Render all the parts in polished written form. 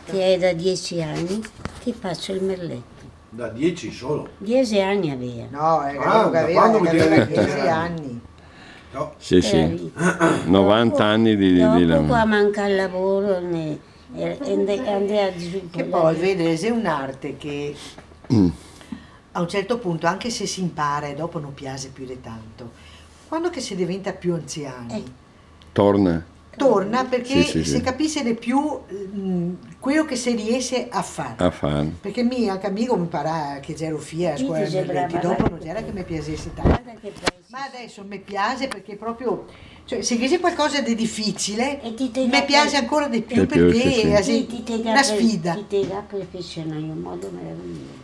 che è da 10 anni che faccio il merletto. Da 10 solo? 10 anni aveva. No, da che quando mi aveva tieni? 10 anni. No. Sì, sì, 90 anni di Dopo lavoro. qua manca il lavoro andai a Che poi, vedi, è un'arte che a un certo punto, anche se si impara e dopo non piace più di tanto, quando che si diventa più anziani, Torna. torna perché Sì. si capisce di più quello che si riesce a fare. A fare. Perché anche amico mi pare che ero fia a Sì, scuola ti merletti, sembrava, dopo guarda non che era che bello. mi piacesse tanto. Guarda che Ma adesso mi piace perché proprio, cioè, se c'è qualcosa di difficile, E ti mi piace ancora di più Di più, perché sì. è una sfida. Ti tega perfezionare in un modo meraviglioso.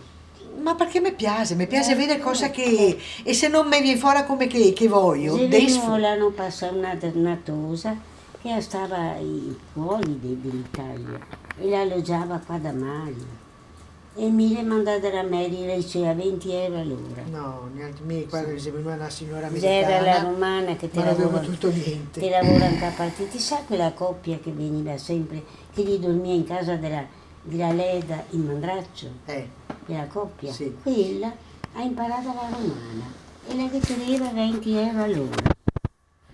Ma perché mi piace vedere cosa che... E se non mi viene fuori come che voglio, Se desfo. venivo l'anno passato una tosa che stava fuori dell'Italia e la alloggiava qua da Mario. E mi mandata da Mary, lei c'era 20 euro all'ora. No, neanche me, quando si veniva una signora C'era la americana, romana che ti non avevo lavora, tutto niente. che lavora in partita. Ti sa quella coppia che veniva sempre, che gli dormia in casa della Leda in Mandraccio? Quella coppia? Sì. Quella ha imparato la romana e la che teneva 20 euro all'ora.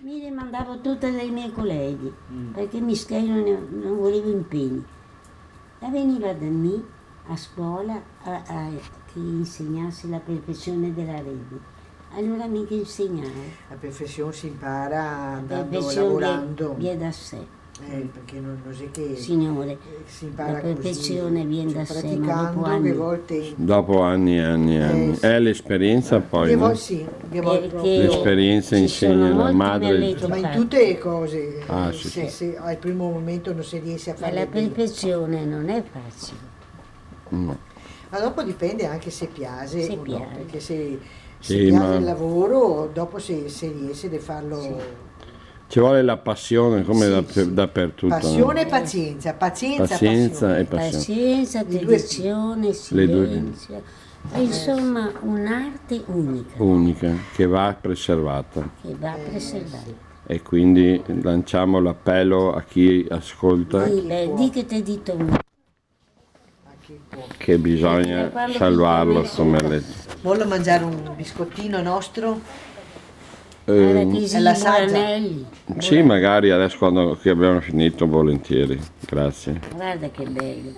Mi le mandavo tutte dai miei colleghi perché non volevo impegni. La veniva da me a scuola che insegnasse la perfezione della rete. Allora mica insegnavo. La perfezione si impara La andando, perfezione lavorando. viene da sé. Perché non è che Signore, si impara la perfezione così, viene da sé, ma dopo praticando, anni. che volte... Dopo anni e anni e anni. sì. È l'esperienza poi, Che no? volte sì, che volte Perché proprio... L'esperienza ci insegna sono la molti madre. merletti Ma in fatti. tutte le cose, Sì. se al primo momento non si riesce a Ma fare la bene. perfezione non è facile. No. Ma dopo dipende anche se piace Se o no, piace. perché se Sì, piace ma- il lavoro, dopo se riesce a farlo... Ci vuole la passione come Sì. dappertutto. Passione e No? pazienza, Pazienza e passione. Pazienza, I due dedizione, Le due. silenzio. È insomma un'arte unica Unica, che va preservata. che va preservata. E quindi lanciamo l'appello a chi ascolta Di che ti dito uno. A chi può. che bisogna salvarlo sto merletto. Voglio mangiare un biscottino nostro? Guarda che si la saggia. Buranelli. Sì, magari adesso quando che abbiamo finito, volentieri. Grazie. Guarda che bello.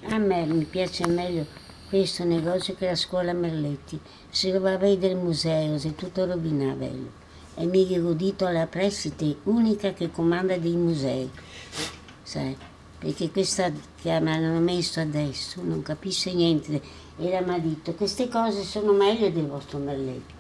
A me mi piace meglio questo negozio che la scuola Merletti. Se va a vedere il museo, se tutto rovinato bello. E mica godito alla prestite, unica che comanda dei musei. Sai? Perché questa che mi hanno messo adesso non capisce niente. E mi ha detto, queste cose sono meglio del vostro Merletti.